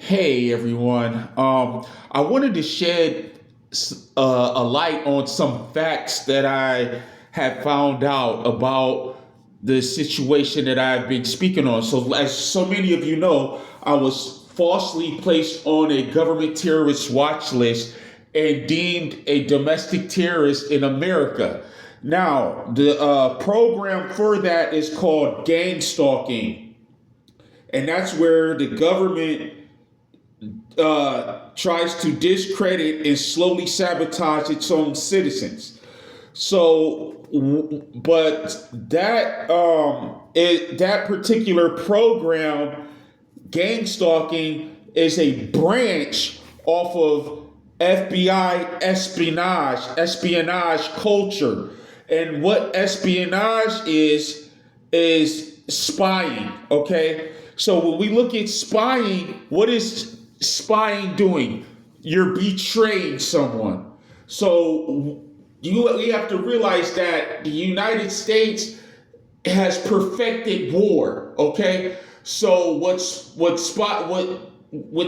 Hey everyone. I wanted to shed a light on some facts that I have found out about the situation that I've been speaking on. So, as so many of you know, I was falsely placed on a government terrorist watch list and deemed a domestic terrorist in America. Now, the program for that is called gang stalking, and that's where the government tries to discredit and slowly sabotage its own citizens. So, but that particular program, gang stalking, is a branch off of FBI espionage culture, and what espionage is spying. Okay, so when we look at spying, what is spying doing? You're betraying someone. So we have to realize that the United States has perfected war. Okay, so what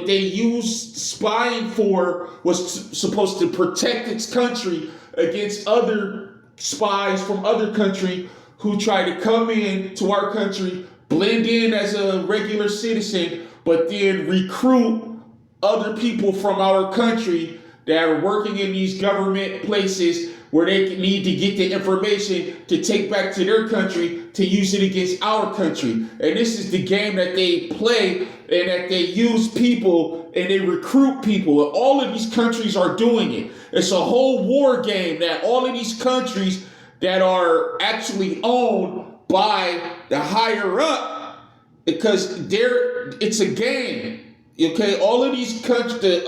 they used spying for was supposed to protect its country against other spies from other country who try to come in to our country, blend in as a regular citizen, but then recruit other people from our country that are working in these government places where they need to get the information to take back to their country to use it against our country. And this is the game that they play, and that they use people and they recruit people. And all of these countries are doing it. It's a whole war game that all of these countries that are actually owned by the higher up, because it's a game. Okay, all of these countries, the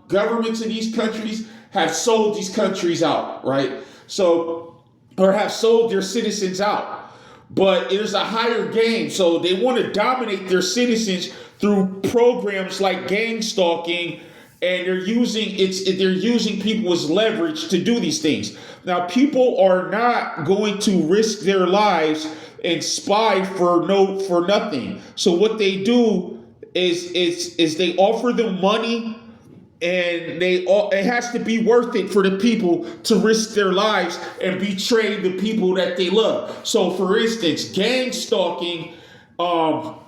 governments of these countries have sold these countries out, right? So, or have sold their citizens out. But there's a higher game, so they want to dominate their citizens through programs like gang stalking, and they're using people as leverage to do these things. Now, people are not going to risk their lives and spy for nothing. So what they do is they offer them money, and it has to be worth it for the people to risk their lives and betray the people that they love. So, for instance, gang stalking, the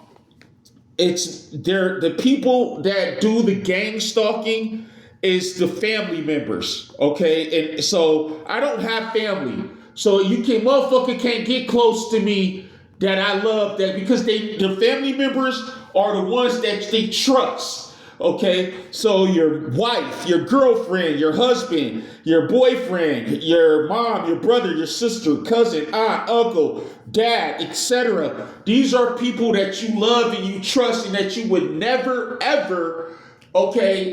people that do the gang stalking is the family members. Okay, and so I don't have family, so motherfucker can't get close to me that I love, that because the family members are the ones that they trust. Okay, so your wife, your girlfriend, your husband, your boyfriend, your mom, your brother, your sister, cousin, aunt, uncle, dad, etc. These are people that you love and you trust, and that you would never ever,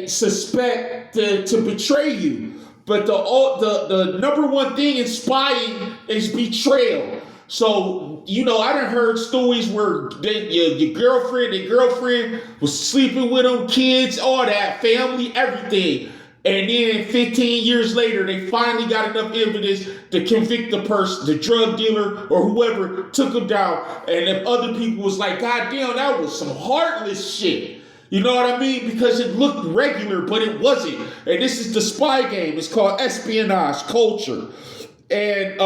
suspect to betray you. But the number one thing in spying is betrayal. So, I done heard stories where your girlfriend was sleeping with them, kids, all that, family, everything. And then 15 years later, they finally got enough evidence to convict the person, the drug dealer or whoever took them down. And if other people was like, God damn, that was some heartless shit. You know what I mean? Because it looked regular, but it wasn't. And this is the spy game. It's called espionage culture. And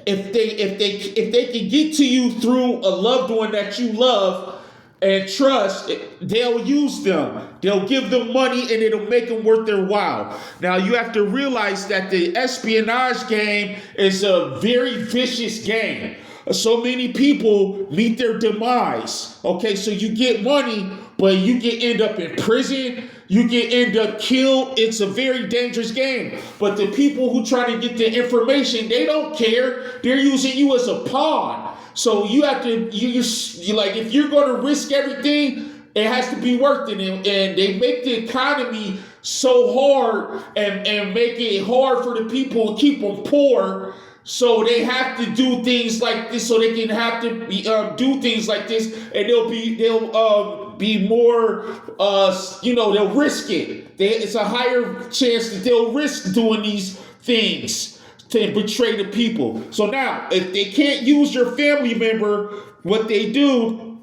if they can get to you through a loved one that you love and trust, they'll use them. They'll give them money, and it'll make them worth their while. Now, you have to realize that the espionage game is a very vicious game. So many people meet their demise. Okay, so you get money, but you can end up in prison. You can end up killed. It's a very dangerous game. But the people who try to get the information, they don't care. They're using you as a pawn. So you have to, you like, if you're going to risk everything, it has to be worth it. And they make the economy so hard and make it hard for the people and keep them poor. So they have to do things like this, so they can have to do things like this, and they'll be more, they'll risk it. It's a higher chance that they'll risk doing these things to betray the people. So now, if they can't use your family member, what they do,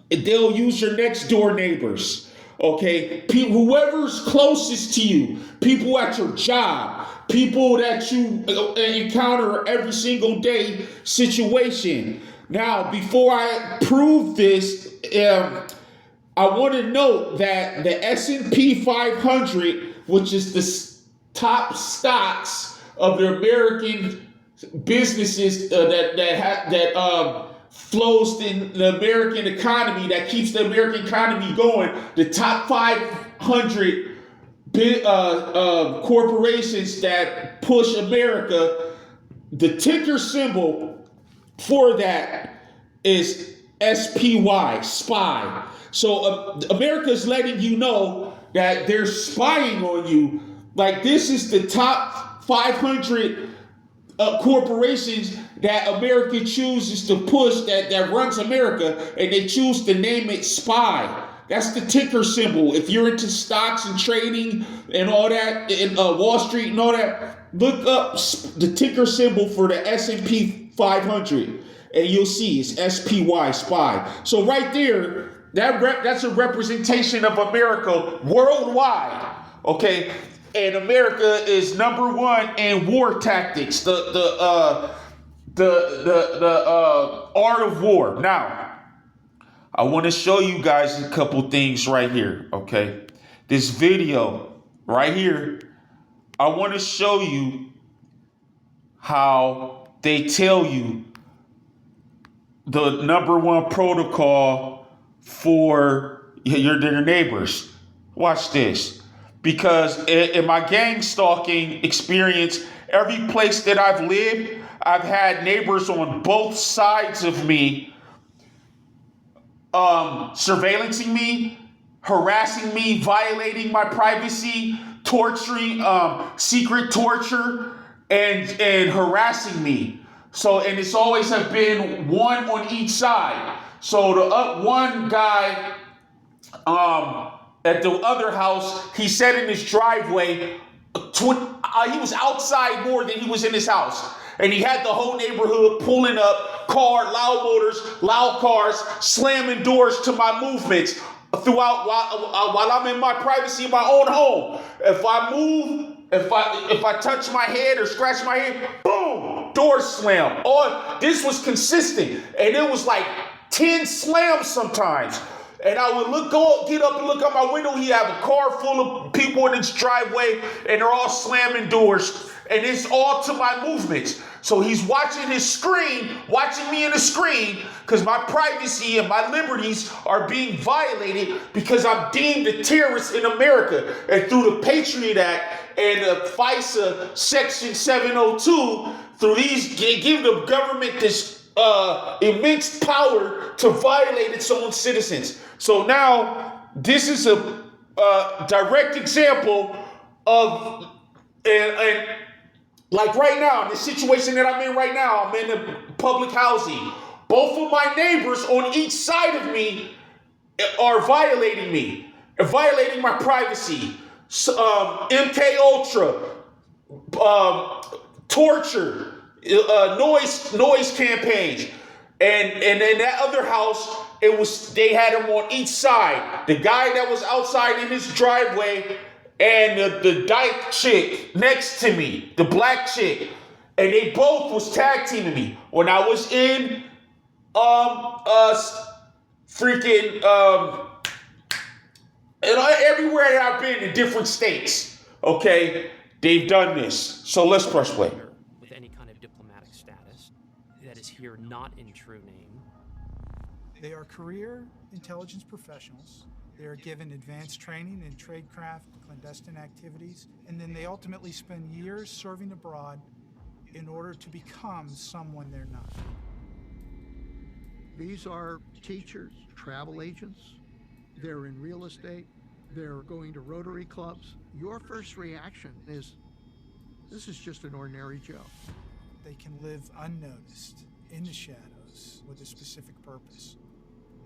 they'll use your next door neighbors. Okay, whoever's closest to you, people at your job, people that you encounter every single day situation. Now, before I prove this, I want to note that the S&P 500, which is the top stocks of the American businesses that flows in the American economy, that keeps the American economy going, the top 500 corporations that push America, the ticker symbol for that is SPY, SPY. So America is letting you know that they're spying on you. Like, this is the top 500 corporations that America chooses to push, that runs America, and they choose to name it SPY. That's the ticker symbol. If you're into stocks and trading and all that, and Wall Street and all that, look up the ticker symbol for the S&P 500, and you'll see it's SPY, SPY. So right there, that's a representation of America worldwide. Okay. And America is number one in war tactics, the art of war. Now, I want to show you guys a couple things right here, okay? This video right here, I want to show you how they tell you the number one protocol for their neighbors. Watch this. Because in my gang stalking experience, every place that I've lived, I've had neighbors on both sides of me surveillancing me, harassing me, violating my privacy, torturing, secret torture, and harassing me. So, and it's always have been one on each side. So the one guy, at the other house, he said in his driveway, he was outside more than he was in his house. And he had the whole neighborhood pulling up, loud motors, loud cars, slamming doors to my movements throughout while I'm in my privacy in my own home. If I move, if I touch my head or scratch my head, boom, door slam. This was consistent. And it was like 10 slams sometimes. And I would get up and look out my window. He have a car full of people in his driveway, and they're all slamming doors. And it's all to my movements. So he's watching his screen, watching me in the screen, because my privacy and my liberties are being violated because I'm deemed a terrorist in America. And through the Patriot Act and the FISA Section 702, through these, they give the government this immense power to violate its own citizens. So now this is a direct example of, and like right now, the situation that I'm in right now, I'm in the public housing. Both of my neighbors on each side of me are violating me, violating my privacy. MK Ultra, torture, noise campaigns, and in that other house, they had them on each side. The guy that was outside in his driveway, and the dyke chick next to me, the black chick, and they both was tag teaming me when I was in everywhere that I've been in different states. Okay, they've done this. So let's press play. With any kind of diplomatic status that is here not in true name. They are career intelligence professionals. They are given advanced training in tradecraft, clandestine activities, and then they ultimately spend years serving abroad in order to become someone they're not. These are teachers, travel agents, they're in real estate, they're going to Rotary clubs. Your first reaction is, this is just an ordinary Joe. They can live unnoticed, in the shadows, with a specific purpose.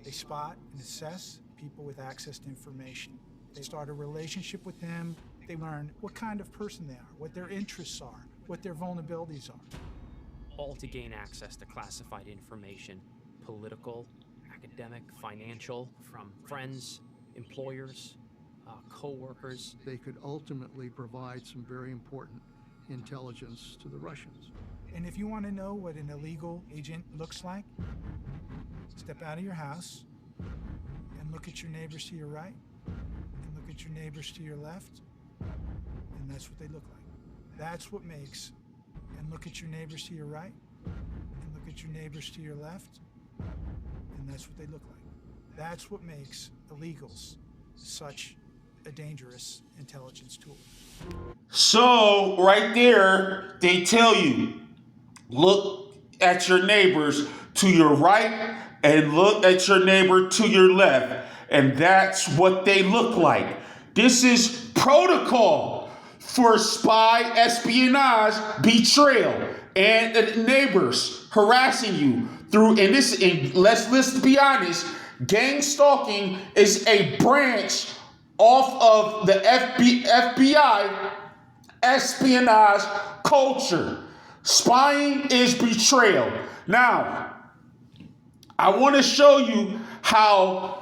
They spot and assess people with access to information. They start a relationship with them. They learn what kind of person they are, what their interests are, what their vulnerabilities are. All to gain access to classified information, political, academic, financial, from friends employers, co-workers. They could ultimately provide some very important intelligence to the Russians. And if you want to know what an illegal agent looks like, step out of your house and look at your neighbors to your right and look at your neighbors to your left, and that's what they look like. That's what makes, and look at your neighbors to your right and look at your neighbors to your left, and that's what they look like. That's what makes illegals such a dangerous intelligence tool. So right there, they tell you, look at your neighbors to your right and look at your neighbor to your left. And that's what they look like. This is protocol for spy, espionage, betrayal, and neighbors harassing you through, and let's be honest, gang stalking is a branch off of the FBI espionage culture. Spying is betrayal. Now, I want to show you how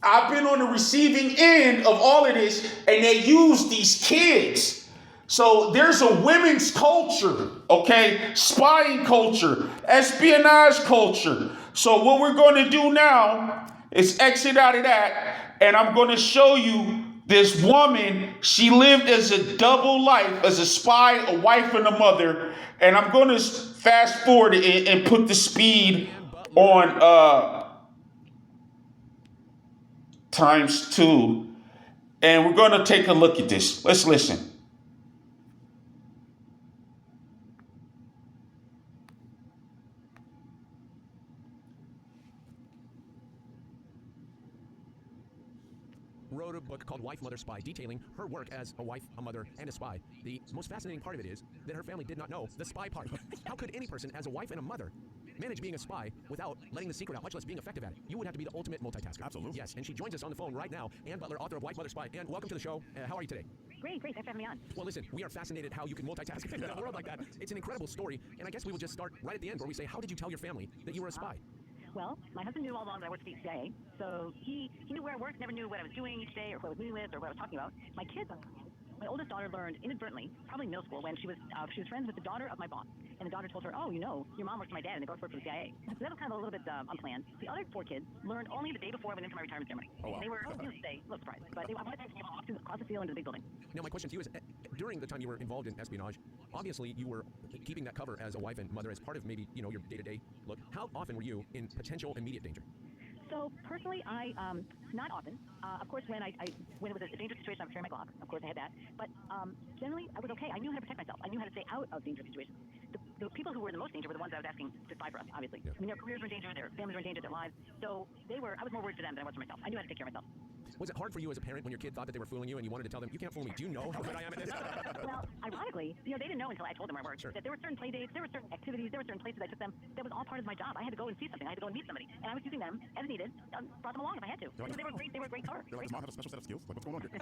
I've been on the receiving end of all of this, and they use these kids. So there's a women's culture, okay? Spying culture, espionage culture. So what we're going to do now is exit out of that, and I'm going to show you this woman. She lived as a double life, as a spy, a wife, and a mother. And I'm going to fast forward and put the speed on ×2. And we're going to take a look at this. Let's listen. Wrote a book called Wife, Mother, Spy, detailing her work as a wife, a mother, and a spy. The most fascinating part of it is that her family did not know the spy part. How could any person, as a wife and a mother, manage being a spy without letting the secret out, much less being effective at it? You would have to be the ultimate multitasker. Absolutely. Yes, and she joins us on the phone right now. Ann Butler, author of Wife, Mother, Spy. Ann, welcome to the show. How are you today? Great. Thanks for having me on. Well, listen, we are fascinated how you can multitask in a world like that. It's an incredible story, and I guess we will just start right at the end where we say, how did you tell your family that you were a spy? Well, my husband knew all along that I worked for the CIA, so he knew where I worked, never knew what I was doing each day or who I was meeting with or what I was talking about. My kids, on the other hand, my oldest daughter learned inadvertently, probably in middle school, when she was friends with the daughter of my boss. And the daughter told her, oh, you know, your mom works for my dad and they both work for the CIA. So that was kind of a little bit unplanned. The other 4 kids learned only the day before I went into my retirement ceremony. Oh, wow. They were, needless to say, a little surprised. But I wanted to walk across the field into the big building. Now, my question to you is, during the time you were involved in espionage, obviously you were keeping that cover as a wife and mother as part of maybe, your day-to-day look. How often were you in potential immediate danger? So personally, not often. Of course, when it was a dangerous situation, I was carrying my Glock. Of course, I had that. But generally, I was okay. I knew how to protect myself. I knew how to stay out of dangerous situations. The people who were in the most danger were the ones I was asking to spy for us, obviously. Yeah. I mean, their careers were in danger, their families were in danger, their lives. So I was more worried for them than I was for myself. I knew how to take care of myself. Was it hard for you as a parent when your kid thought that they were fooling you and you wanted to tell them, you can't fool me, do you know how good I am at this? Well, ironically, they didn't know until I told them where I worked. Sure. That there were certain play dates, there were certain activities, there were certain places I took them. That was all part of my job. I had to go and see something. I had to go and meet somebody. And I was using them as needed, brought them along if I had to. Right. They were a great cover. You're like, does mom have a special set of skills? Like, what's going on here?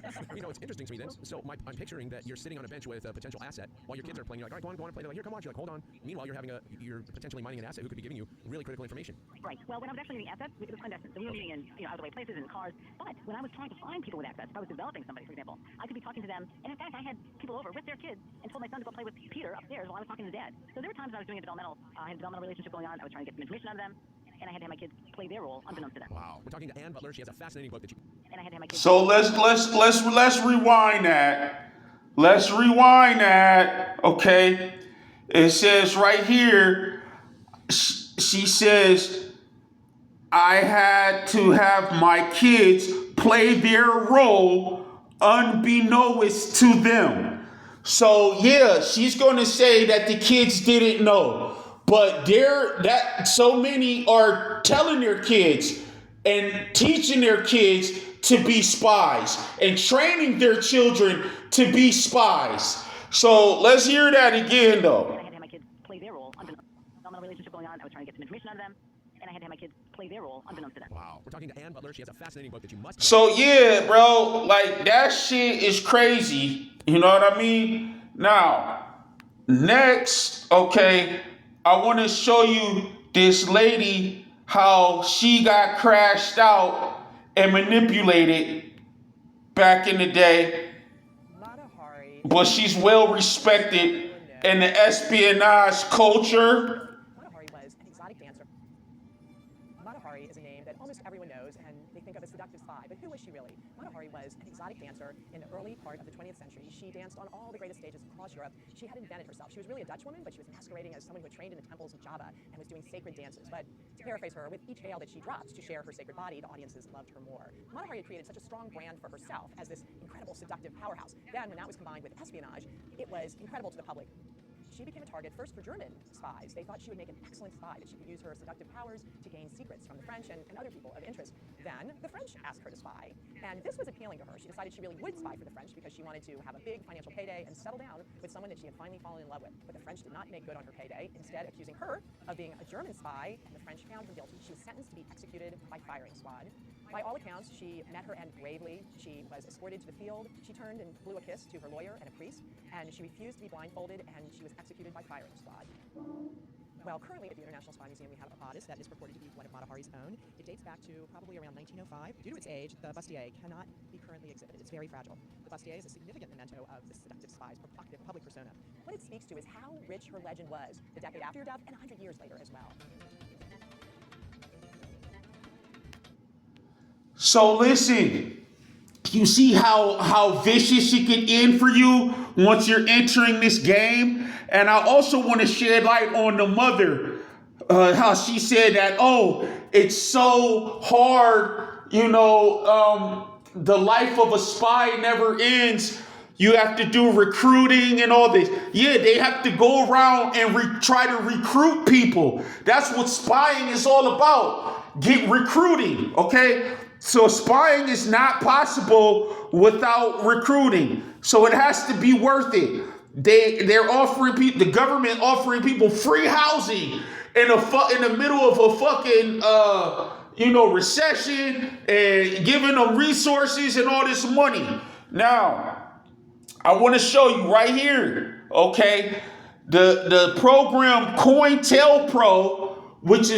It's interesting to me then. So I'm picturing that you're sitting on a bench with a potential asset while your kids are playing. You're like, all right, go on, play. They're like, here, come on. You're like, hold on. Meanwhile, you're potentially mining an asset who could be giving you really critical information. Right. Well, when I was actually meeting assets, it was clandestine. So we were meeting in out of the way places and cars. But when I was trying to find people with access, if I was developing somebody, for example, I could be talking to them. And in fact, I had people over with their kids and told my son to go play with Peter upstairs while I was talking to Dad. So there were times when I was doing I had a developmental relationship going on. I was trying to get some information out of them. And I had to have my kids play their role unbeknownst to them. Wow. We're talking to Ann Butler. She has a fascinating book that you... And I had to have my kids... So let's rewind that. Let's rewind that. Okay. It says right here, she says, I had to have my kids play their role unbeknownst to them. So yeah, she's going to say that the kids didn't know, but so many are telling their kids and teaching their kids to be spies and training their children to be spies. So let's hear that again, though. I had to have my kids play their role unbeknownst. Developmental relationship going on. I was trying to get some information out of them. And I had to have my kids play their role unbeknownst to them. Wow. We're talking to Ann Butler. She has a fascinating book that you must... So yeah, bro, like that shit is crazy. You know what I mean? Now, next, okay, I want to show you this lady, how she got crashed out and manipulated back in the day, but she's well respected in the espionage culture. Is a name that almost everyone knows, and they think of a seductive spy. But who was she really? Matahari was an exotic dancer in the early part of the 20th century. She danced on all the greatest stages across Europe. She had invented herself. She was really a Dutch woman, but she was masquerading as someone who had trained in the temples of Java and was doing sacred dances. But to paraphrase her, with each tale that she dropped to share her sacred body, the audiences loved her more. Matahari had created such a strong brand for herself as this incredible seductive powerhouse. Then, when that was combined with espionage, it was incredible to the public. She became a target first for German spies. They thought she would make an excellent spy, that she could use her seductive powers to gain secrets from the French and other people of interest. Then the French asked her to spy, and this was appealing to her. She decided she really would spy for the French because she wanted to have a big financial payday and settle down with someone that she had finally fallen in love with. But the French did not make good on her payday, instead accusing her of being a German spy, and the French found her guilty. She was sentenced to be executed by firing squad. By all accounts, she met her end bravely. She was escorted to the field. She turned and blew a kiss to her lawyer and a priest, and she refused to be blindfolded, and she was executed by firing squad. Well, currently at the International Spy Museum, we have a bodice that is purported to be one of Matahari's own. It dates back to probably around 1905. Due to its age, the bustier cannot be currently exhibited. It's very fragile. The bustier is a significant memento of the seductive spy's provocative public persona. What it speaks to is how rich her legend was the decade after her death and 100 years later as well. So listen, you see how vicious she can end for you once you're entering this game? And I also want to shed light on the mother, how she said that, oh, it's so hard, the life of a spy never ends. You have to do recruiting and all this. Yeah, they have to go around and try to recruit people. That's what spying is all about. Get recruiting, okay? So spying is not possible without recruiting. So it has to be worth it. They're offering people, the government offering people free housing in the middle of a fucking recession, and giving them resources and all this money. Now, I want to show you right here, okay, the program COINTELPRO, which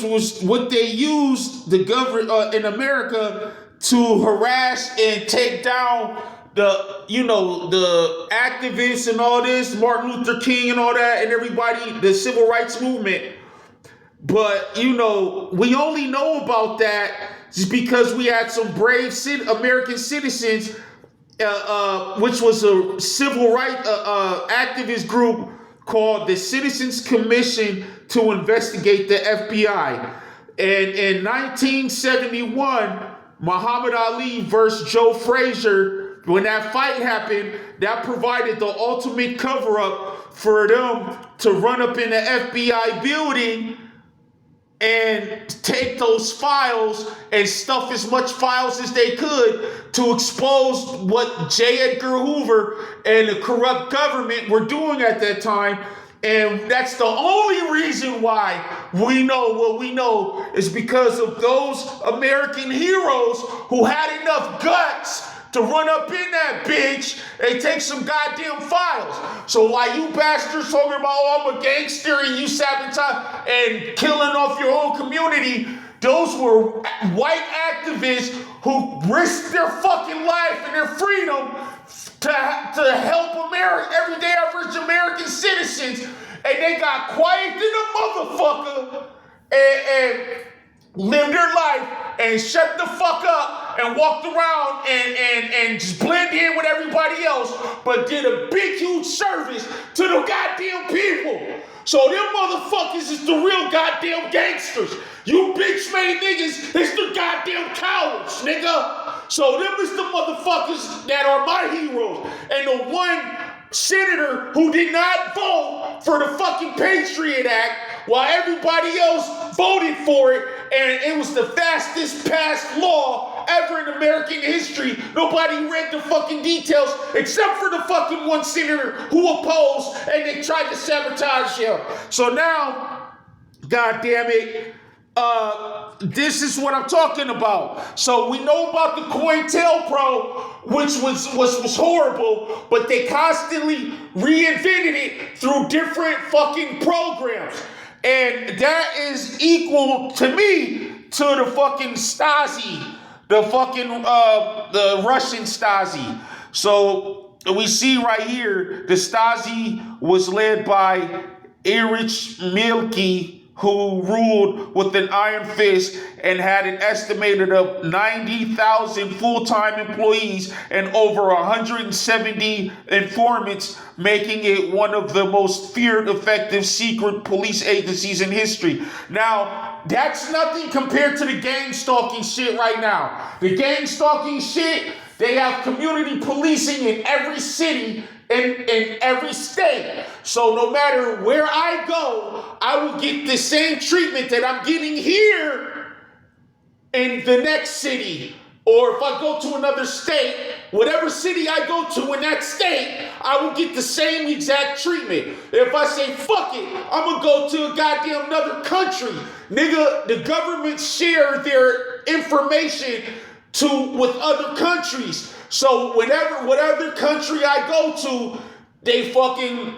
was what they used the government in America to harass and take down the activists and all this, Martin Luther King and all that, and everybody, the civil rights movement. But, we only know about that just because we had some brave American citizens, which was a civil rights activist group called the Citizens Commission to investigate the FBI. And in 1971, Muhammad Ali versus Joe Frazier, when that fight happened, that provided the ultimate cover-up for them to run up in the FBI building and take those files and stuff as much files as they could to expose what J. Edgar Hoover and the corrupt government were doing at that time. And that's the only reason why we know what we know, is because of those American heroes who had enough guts to run up in that bitch and take some goddamn files. So while you bastards talking about, oh, I'm a gangster and you sabotage and killing off your own community, those were white activists who risked their fucking life and their freedom to help America, everyday average American citizens, and they got quiet in the motherfucker and lived their life and shut the fuck up and walked around and just blend in with everybody else, but did a big, huge service to the goddamn people. So them motherfuckers is the real goddamn gangsters. You bitch-made niggas is the goddamn cowards, nigga. So them is the motherfuckers that are my heroes. And the one senator who did not vote for the fucking Patriot Act while everybody else voted for it, and it was the fastest passed law ever in American history. Nobody read the fucking details except for the fucking one senator who opposed, and they tried to sabotage him. So now, God damn it, this is what I'm talking about. So we know about the COINTELPRO, which was horrible, but they constantly reinvented it through different fucking programs. And that is equal to me to the fucking Stasi, the fucking the Russian Stasi. So we see right here the Stasi was led by Erich Mielke, who ruled with an iron fist and had an estimated of 90,000 full-time employees and over 170 informants, making it one of the most feared, effective secret police agencies in history. Now, that's nothing compared to the gang stalking shit right now. The gang stalking shit, they have community policing in every city, in every state. So no matter where I go, I will get the same treatment that I'm getting here in the next city. Or if I go to another state, whatever city I go to in that state, I will get the same exact treatment. If I say, fuck it, I'm gonna go to a goddamn another country. Nigga, the government share their information with other countries. So whatever country I go to, they fucking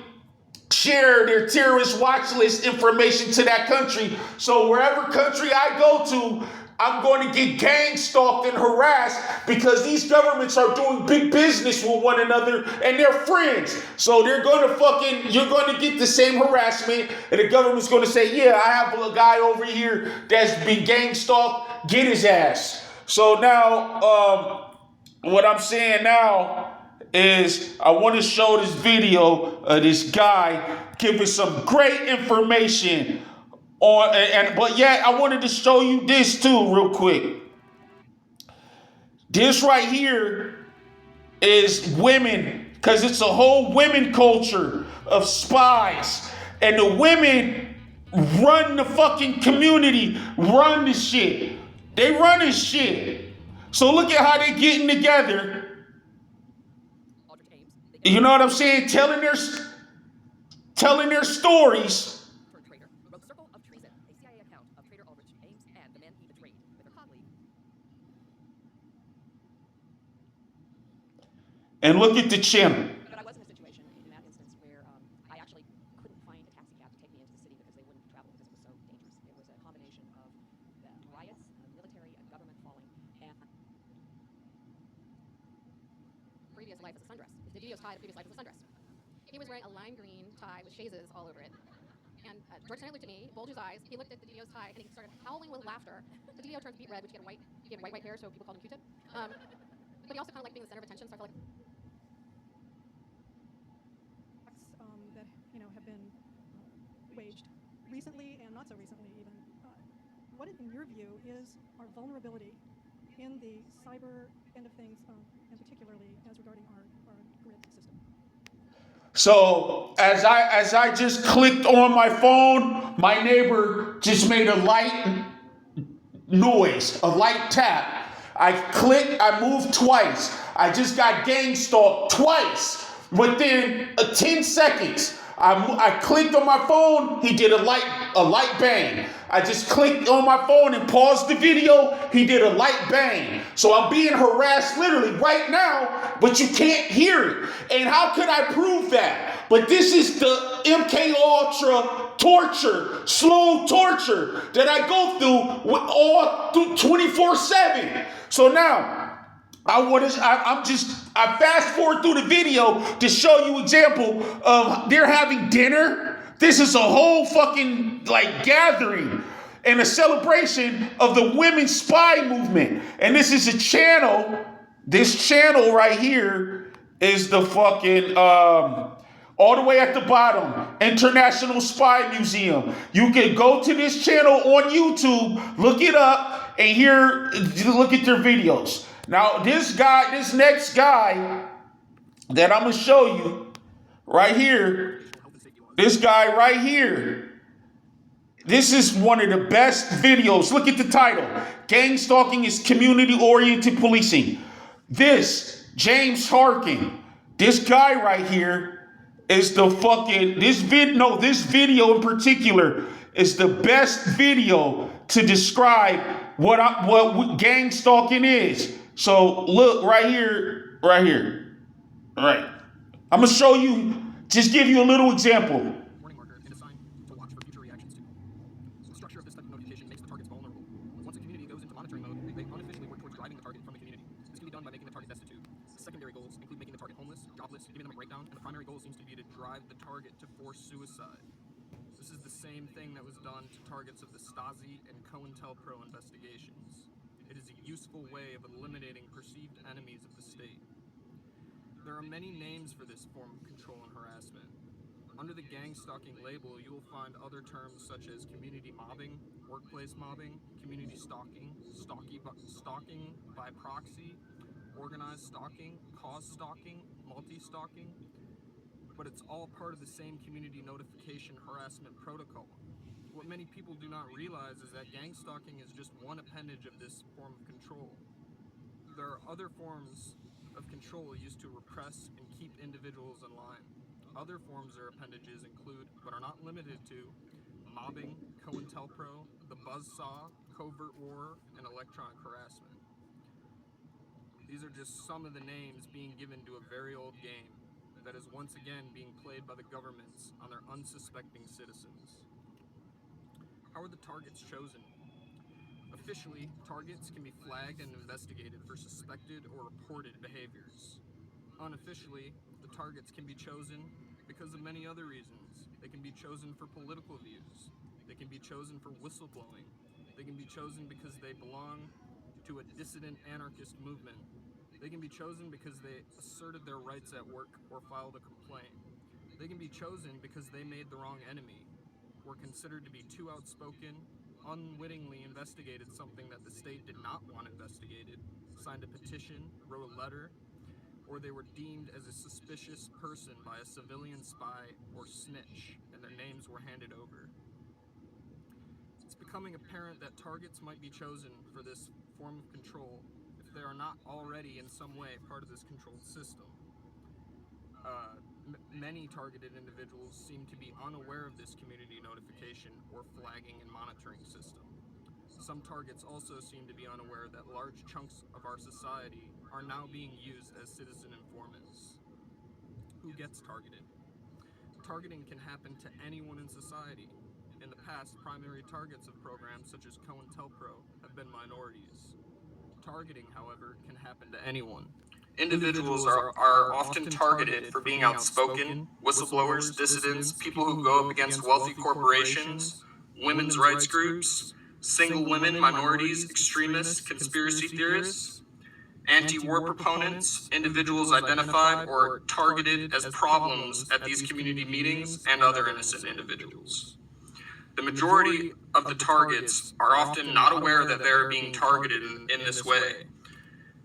share their terrorist watch list information to that country. So wherever country I go to, I'm going to get gang stalked and harassed because these governments are doing big business with one another and they're friends. So they're going to you're going to get the same harassment, and the government's going to say, yeah, I have a guy over here that's been gang stalked, get his ass. So now, what I'm saying now is I want to show this video of this guy giving some great information but yet I wanted to show you this too real quick. This right here is women, because it's a whole women culture of spies, and the women run the fucking community, run the shit. They run this shit. So look at how they getting together. You know what I'm saying? Telling their stories. And look at the channel. But I was in a situation in that instance where I actually couldn't find a taxi cab to take me into the city because they wouldn't travel because it was so dangerous. It was a combination of riots, military, and government falling, and previous life as a sundress. The video's tied to previous life as a sundress. He was wearing a lime green tie with chazes all over it. And George Tanner looked at me, bulged his eyes, he looked at the DO's tie, and he started howling with laughter. The DO turns beet red, which he had white hair, so people called him Q-tip. But he also kind of liked being the center of attention, so I felt like that have been waged recently and not so recently even. What, in your view, is our vulnerability in the cyber end of things, and particularly as regarding our grid system? So as I just clicked on my phone, my neighbor just made a light noise, a light tap. I clicked, I moved twice. I just got gang stalked twice within 10 seconds. I clicked on my phone, he did a light bang. I just clicked on my phone and paused the video, he did a light bang. So I'm being harassed literally right now, but you can't hear it. And how could I prove that? But this is the MK Ultra torture, slow torture that I go through with all through 24/7. So now, I fast forward through the video to show you example of they're having dinner. This is a whole fucking gathering and a celebration of the women's spy movement. And this is a channel. This channel right here is the fucking all the way at the bottom, International Spy Museum. You can go to this channel on YouTube, look it up, and look at their videos. Now, this next guy that I'm going to show you right here, this guy right here, this is one of the best videos. Look at the title. Gang Stalking is Community-Oriented Policing. This, James Harkin, this guy right here is the fucking, this video in particular is the best video to describe what gang stalking is. So look right here. All right. I'm going to show you, just give you a little example. Warning marker and a sign to watch for future reactions to. The structure of this type of notification makes the targets vulnerable. Once a driving the target from the community. This can be done by making the target destitute. Secondary goals include making the target homeless, jobless, giving them a breakdown, and the primary goal seems to be to drive the target to forced suicide. This is the same thing that was done to targets of the Stasi and COINTELPRO investigations. It is a useful way of eliminating perceived enemies of the state. There are many names for this form of control and harassment. Under the gang stalking label, you will find other terms such as community mobbing, workplace mobbing, community stalking, stalking by proxy, organized stalking, cause stalking, multi-stalking, but it's all part of the same community notification harassment protocol. What many people do not realize is that gang stalking is just one appendage of this form of control. There are other forms of control used to repress and keep individuals in line. Other forms or appendages include, but are not limited to, mobbing, COINTELPRO, the buzzsaw, covert war, and electronic harassment. These are just some of the names being given to a very old game that is once again being played by the governments on their unsuspecting citizens. How are the targets chosen? Officially, targets can be flagged and investigated for suspected or reported behaviors. Unofficially, the targets can be chosen because of many other reasons. They can be chosen for political views. They can be chosen for whistleblowing. They can be chosen because they belong to a dissident anarchist movement. They can be chosen because they asserted their rights at work or filed a complaint. They can be chosen because they made the wrong enemy, were considered to be too outspoken, unwittingly investigated something that the state did not want investigated, signed a petition, wrote a letter, or they were deemed as a suspicious person by a civilian spy or snitch, and their names were handed over. It's becoming apparent that targets might be chosen for this form of control if they are not already in some way part of this controlled system. Many targeted individuals seem to be unaware of this community notification or flagging and monitoring system. Some targets also seem to be unaware that large chunks of our society are now being used as citizen informants. Who gets targeted? Targeting can happen to anyone in society. In the past, primary targets of programs such as COINTELPRO have been minorities. Targeting, however, can happen to anyone. Individuals are often targeted for being outspoken, whistleblowers, dissidents, people who go up against wealthy corporations, women's rights groups, single women, minorities, extremists, conspiracy theorists, anti-war proponents, individuals identified or targeted as problems at these community meetings, and other innocent individuals. The majority of the targets are often not aware that they are being targeted in this way.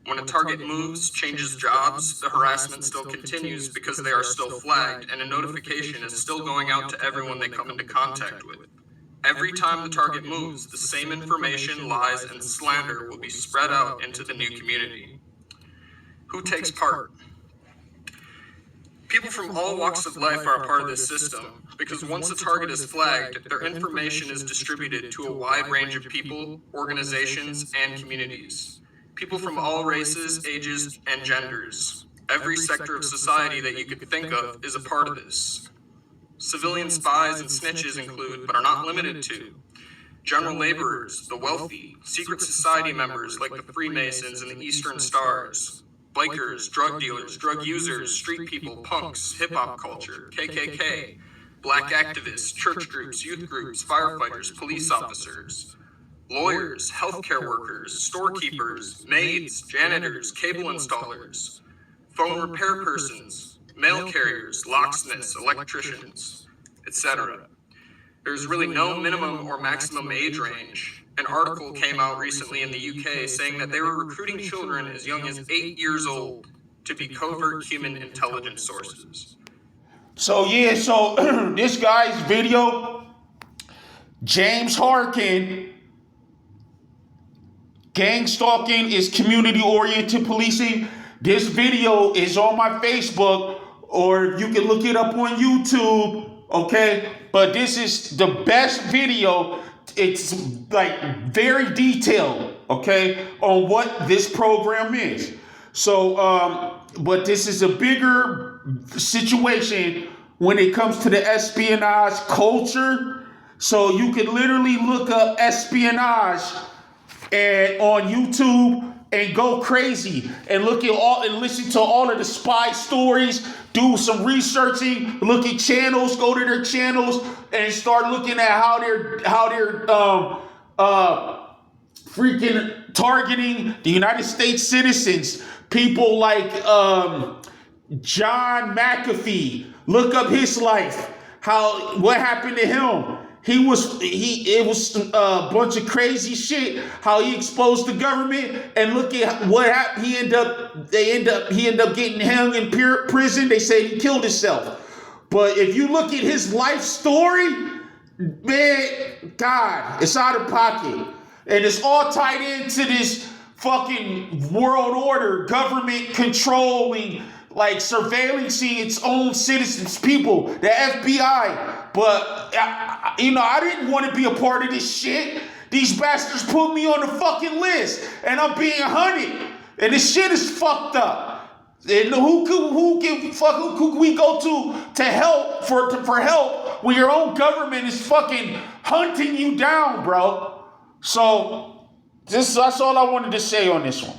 When a target moves, changes jobs, the harassment still continues because they are still flagged, and a notification is still going out to everyone they come into contact with. Every time the target moves, the same information, lies, and slander will be spread out into the new community. Who takes part? People from all walks of life are a part of this system, because once a target is flagged, their information is distributed to a wide range of people, organizations, and communities. People from all races, ages, and genders. Every sector of society that you could think of is a part of this. Civilian spies and snitches include, but are not limited to, general laborers, the wealthy, secret society members like the Freemasons and the Eastern Stars, bikers, drug dealers, drug users, street people, punks, hip-hop culture, KKK, black activists, church groups, youth groups, firefighters, police officers, lawyers, healthcare workers, storekeepers, maids, janitors, cable installers, phone repair persons, mail carriers, locksmiths, electricians, etc. There's really no minimum or maximum age range. An article came out recently in the UK saying that they were recruiting children as young as 8 years old to be covert human intelligence sources. So this guy's video, James Harkin, gang stalking is community-oriented policing. This video is on my Facebook, or you can look it up on YouTube, okay? But this is the best video. It's like very detailed, okay, on what this program is. So, but this is a bigger situation when it comes to the espionage culture. So you can literally look up espionage and on YouTube, and go crazy and look at all and listen to all of the spy stories, do some researching, look at channels, go to their channels and start looking at how they're freaking targeting the United States citizens. People like John McAfee. Look up his life. What happened to him? It was a bunch of crazy shit. How he exposed the government, and look at what happened. He ended up getting hung in prison. They say he killed himself. But if you look at his life story, man, God, it's out of pocket, and it's all tied into this fucking world order, government controlling, like surveillancing its own citizens, people, the FBI. But I didn't want to be a part of this shit. These bastards put me on the fucking list, and I'm being hunted, and this shit is fucked up. And who could we go to help for help when your own government is fucking hunting you down, bro? So that's all I wanted to say on this one.